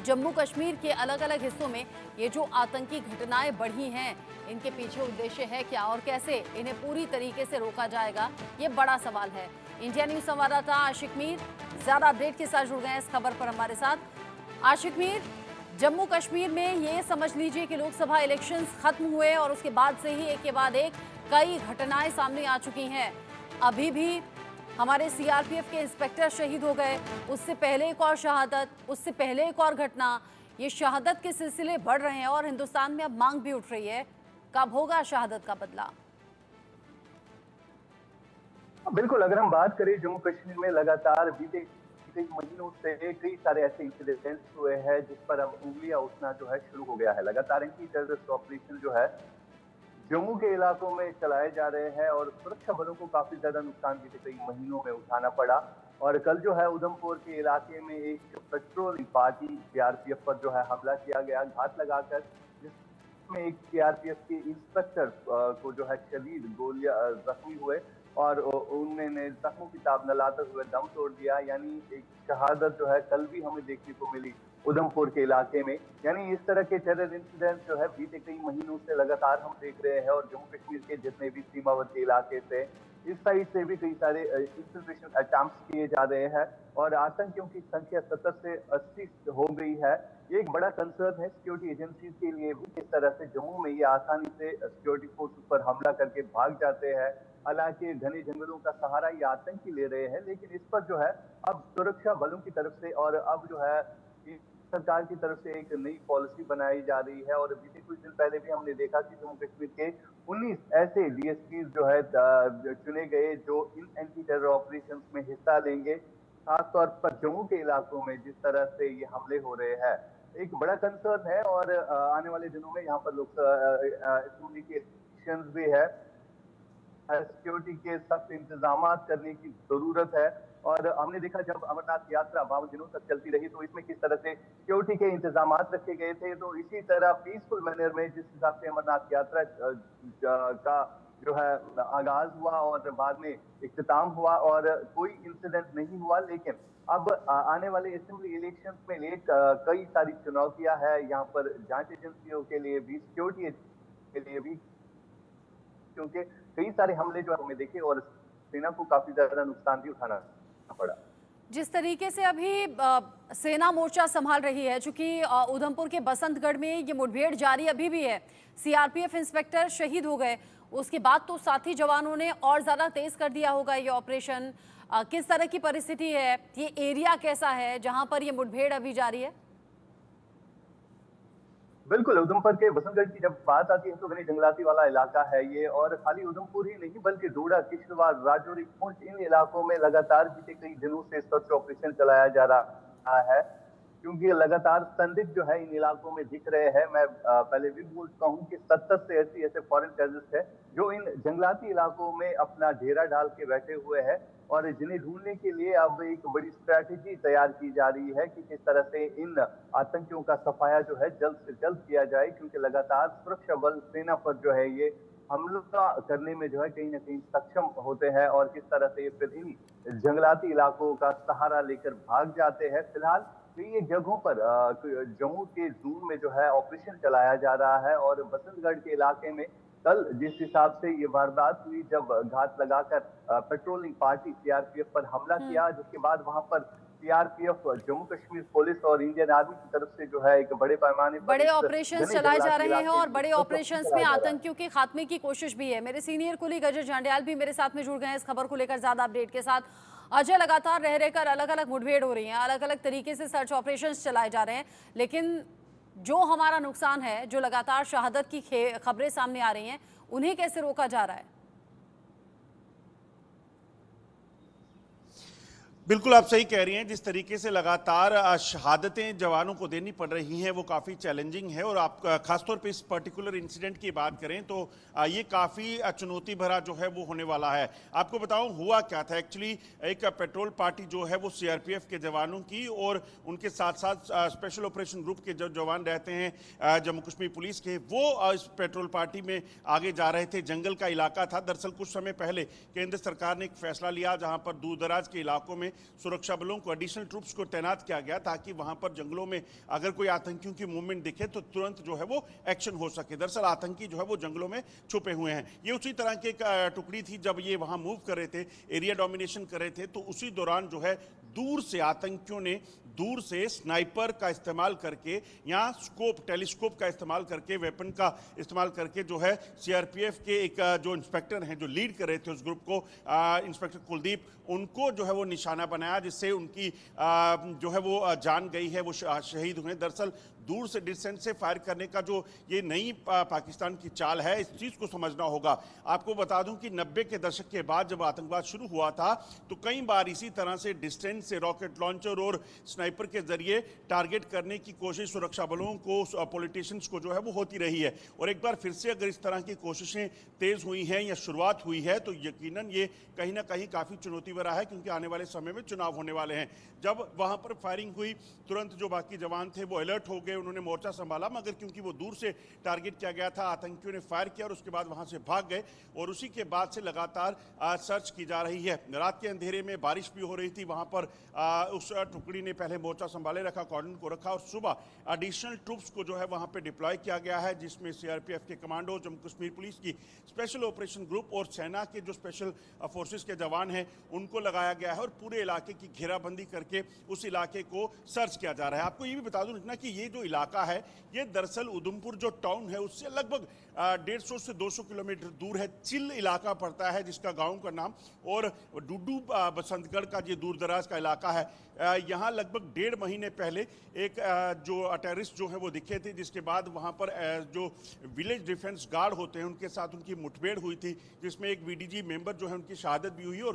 जम्मू कश्मीर के अलग अलग हिस्सों में ये जो आतंकी घटनाएं बढ़ी हैं, इनके पीछे उद्देश्य है क्या और कैसे इन्हें पूरी तरीके से रोका जाएगा, ये बड़ा सवाल है। इंडिया न्यूज संवाददाता आशिक मीर ज्यादा अपडेट के साथ जुड़ गए हैं इस खबर पर हमारे साथ। आशिक मीर, जम्मू कश्मीर में ये समझ लीजिए कि लोकसभा इलेक्शंस खत्म हुए और उसके बाद से ही एक के बाद एक कई घटनाएं सामने आ चुकी हैं। अभी भी हमारे सीआरपीएफ के इंस्पेक्टर शहीद हो गए, उससे पहले एक और शहादत, उससे पहले एक और घटना। ये शहादत के सिलसिले बढ़ रहे हैं और हिंदुस्तान में अब मांग भी उठ रही है, कब होगा शहादत का बदला? बिल्कुल, अगर हम बात करें जम्मू कश्मीर में लगातार बीते कई महीनों से कई सारे ऐसे इंसिडेंट्स हुए हैं जिस पर अब उंगलियां उठना जो है शुरू हो गया है। लगातार एंटी टेररिस्ट ऑपरेशन जो है जम्मू के इलाकों में चलाए जा रहे हैं और सुरक्षा बलों को काफी ज्यादा नुकसान बीते कई महीनों में उठाना पड़ा। और कल जो है उधमपुर के इलाके में एक पेट्रोलिंग पार्टी सीआरपीएफ पर जो है हमला किया गया घात लगाकर, जिसमें एक सीआरपीएफ के इंस्पेक्टर को जो है शदीद गोलियां जख्मी हुए और उन्होंने जख्मों की ताब न लाते हुए दम तोड़ दिया। यानी एक शहादत जो है कल भी हमें देखने को मिली उधमपुर के इलाके में। यानी इस तरह के टेरर इंसिडेंट जो है बीते कई महीनों से लगातार हम देख रहे हैं और जम्मू कश्मीर के जितने भी सीमावर्ती इलाके से इस साइड से भी कई सारे इंफिल्ट्रेशन अटैम्प्ट्स किए जा रहे हैं और आतंकियों की संख्या 70 से 80 हो गई है। ये एक बड़ा कंसर्न है सिक्योरिटी एजेंसीज के लिए भी, किस तरह से जम्मू में ये आसानी से सिक्योरिटी फोर्स पर हमला करके भाग जाते हैं। हालांकि घने जंगलों का सहारा ये आतंकी ले रहे हैं, लेकिन इस पर जो है अब सुरक्षा बलों की तरफ से और अब जो है सरकार की तरफ से एक नई पॉलिसी बनाई जा रही है। और बीते कुछ दिन पहले भी हमने देखा कि जम्मू कश्मीर के 19 ऐसे डीएसपी जो है चुने गए जो इन एंटी टेरर ऑपरेशंस में हिस्सा लेंगे। खासतौर पर जम्मू के इलाकों में जिस तरह से ये हमले हो रहे हैं एक बड़ा कंसर्न है और आने वाले दिनों में यहाँ पर लोग असेंबली के इलेक्शंस भी है, सिक्योरिटी के सख्त इंतजाम करने की जरूरत है। और हमने देखा जब अमरनाथ यात्रा 52 दिनों तक चलती रही तो इसमें किस तरह से सिक्योरिटी के इंतजाम रखे गए थे। तो इसी तरह पीसफुल मैनर में जिस हिसाब से अमरनाथ यात्रा का जो है आगाज हुआ और बाद में इख्तिताम हुआ और कोई इंसिडेंट नहीं हुआ, लेकिन अब आने वाले असेंबली इलेक्शंस में कई सारी चुनौतियां हैं यहाँ पर जांच एजेंसियों के लिए भी, सिक्योरिटी के लिए भी, क्योंकि कई सारे हमले जो हमें देखे और सेना को काफी ज्यादा नुकसान भी उठाना पड़ा। जिस तरीके से अभी सेना मोर्चा संभाल रही है, चूंकि उधमपुर के बसंतगढ़ में ये मुठभेड़ जारी अभी भी है, सीआरपीएफ इंस्पेक्टर शहीद हो गए, उसके बाद तो साथी जवानों ने और ज्यादा तेज कर दिया होगा ये ऑपरेशन। किस तरह की परिस्थिति है, ये एरिया कैसा है जहां पर ये मुठभेड़ अभी जारी है? बिल्कुल, उधमपुर के बसंतगढ़ की जब बात आती है तो घने जंगलाती वाला इलाका है ये और खाली उधमपुर ही नहीं बल्कि डोडा, किश्तवाड़, राजौरी, पुंछ इन इलाकों में लगातार बीते कई दिनों से सर्च ऑपरेशन चलाया जा रहा है, क्योंकि लगातार संदिग्ध जो है इन इलाकों में दिख रहे हैं। मैं पहले भी बोल चुका हूँ कि 70 से 80 ऐसे फॉरेन टेररिस्ट है जो इन जंगलाती इलाकों में अपना डेरा डाल के बैठे हुए हैं और जिन्हें ढूंढने के लिए अब एक बड़ी स्ट्रैटेजी तैयार की जा रही है कि किस तरह से इन आतंकियों का सफाया जो है जल्द से जल्द किया जाए, क्योंकि लगातार सुरक्षा बल सेना पर जो है ये हमला करने में जो है कहीं ना कहीं सक्षम होते हैं और किस तरह से ये फिर इन जंगलाती इलाकों का सहारा लेकर भाग जाते हैं। फिलहाल कई जगहों पर जम्मू के जून में जो है ऑपरेशन चलाया जा रहा है और बसंतगढ़ के इलाके में कल जिस हिसाब से ये वारदात हुई जब घात लगाकर पेट्रोलिंग पार्टी सीआरपीएफ पर हमला किया, जिसके बाद वहां पर सीआरपीएफ, जम्मू कश्मीर पुलिस और इंडियन आर्मी की तरफ से जो है एक बड़े पैमाने पर बड़े ऑपरेशन चलाए जा रहे हैं और बड़े ऑपरेशंस में आतंकियों के खात्मे की कोशिश भी है। मेरे सीनियर कुलीग अजय झांडियाल भी मेरे साथ में जुड़ गए हैं इस खबर को लेकर ज्यादा अपडेट के साथ। अजय, लगातार रह रहकर अलग अलग मुठभेड़ हो रही है, अलग अलग तरीके से सर्च ऑपरेशन चलाए जा रहे हैं, लेकिन जो हमारा नुकसान है, जो लगातार शहादत की खबरें सामने आ रही हैं, उन्हें कैसे रोका जा रहा है? बिल्कुल आप सही कह रही हैं। जिस तरीके से लगातार शहादतें जवानों को देनी पड़ रही हैं वो काफ़ी चैलेंजिंग है और आप खासतौर पे इस पर्टिकुलर इंसिडेंट की बात करें तो ये काफ़ी चुनौती भरा जो है वो होने वाला है। आपको बताऊं हुआ क्या था एक्चुअली, एक पेट्रोल पार्टी जो है वो सीआरपीएफ के जवानों की और उनके साथ साथ स्पेशल ऑपरेशन ग्रुप के जो जवान रहते हैं जम्मू कश्मीर पुलिस के, वो इस पेट्रोल पार्टी में आगे जा रहे थे। जंगल का इलाका था। दरअसल कुछ समय पहले केंद्र सरकार ने एक फैसला लिया जहाँ पर दूर दराज के इलाकों में सुरक्षा बलों को, एडिशनल ट्रूप्स को तैनात किया गया ताकि वहां पर जंगलों में अगर कोई आतंकियों की मूवमेंट दिखे तो तुरंत जो है वो एक्शन हो सके। दरअसल आतंकी जो है वो जंगलों में छुपे हुए हैं। ये उसी तरह की एक टुकड़ी थी जब ये वहां मूव कर रहे थे, एरिया डोमिनेशन कर रहे थे, तो उसी दौरान जो है दूर से आतंकियों ने दूर से स्नाइपर का इस्तेमाल करके या टेलीस्कोप का इस्तेमाल करके, वेपन का इस्तेमाल करके जो है सीआरपीएफ के एक जो इंस्पेक्टर हैं, जो लीड कर रहे थे उस ग्रुप को, इंस्पेक्टर कुलदीप, उनको जो है वो निशाना बनाया, जिससे उनकी जो है वो जान गई है, वो शहीद हुए। दरअसल दूर से डिस्टेंस से फायर करने का जो ये नई पाकिस्तान की चाल है, इस चीज को समझना होगा। आपको बता दूं कि 90 के दशक के बाद जब आतंकवाद शुरू हुआ था तो कई बार इसी तरह से डिस्टेंस से रॉकेट लॉन्चर और स्नाइपर के जरिए टारगेट करने की कोशिश सुरक्षा बलों को, पॉलिटिशियंस को जो है वो होती रही है। और एक बार फिर से अगर इस तरह की कोशिशें तेज हुई हैं या शुरुआत हुई है तो यकीनन ये कहीं ना कहीं काफी चुनौती भरा है, क्योंकि आने वाले समय में चुनाव होने वाले हैं। जब वहां पर फायरिंग हुई तुरंत जो बाकी जवान थे वो अलर्ट हो गए, उन्होंने मोर्चा संभाला, मगर क्योंकि वो दूर से टारगेट किया गया था, आतंकियों ने फायर किया और उसके बाद वहां से भाग गए। और उसी के बाद से लगातार सर्च की जा रही है। रात के अंधेरे में बारिश भी हो रही थी, वहां पर उस टुकड़ी ने पहले मोर्चा संभाले रखा, कॉर्डन को रखा, और सुबह एडिशनल ट्रूप्स को जो है वहां पे डिप्लॉय किया गया है, जिसमें सीआरपीएफ के कमांडो, जम्मू कश्मीर पुलिस की स्पेशल ऑपरेशन ग्रुप और सेना के जो स्पेशल फोर्सेस के जवान हैं उनको लगाया गया है और पूरे इलाके की घेराबंदी करके उस इलाके को सर्च किया जा रहा है। आपको ये भी बता दूं इतना कि ये जो इलाका है ये दरअसल उधमपुर जो टाउन है उससे लगभग 150 से 200 किलोमीटर दूर है। चिल इलाका पड़ता है जिसका गांव का नाम, और डुडू बसंतगढ़ का ये दूर दराज का इलाका है। यहाँ लगभग 1.5 महीने पहले एक जो टेररिस्ट जो है वो दिखे थे, जिसके बाद वहाँ पर जो विलेज डिफेंस गार्ड होते हैं उनके साथ उनकी मुठभेड़ हुई थी, जिसमें एक वीडीजी मेंबर जो है उनकी शहादत भी हुई। और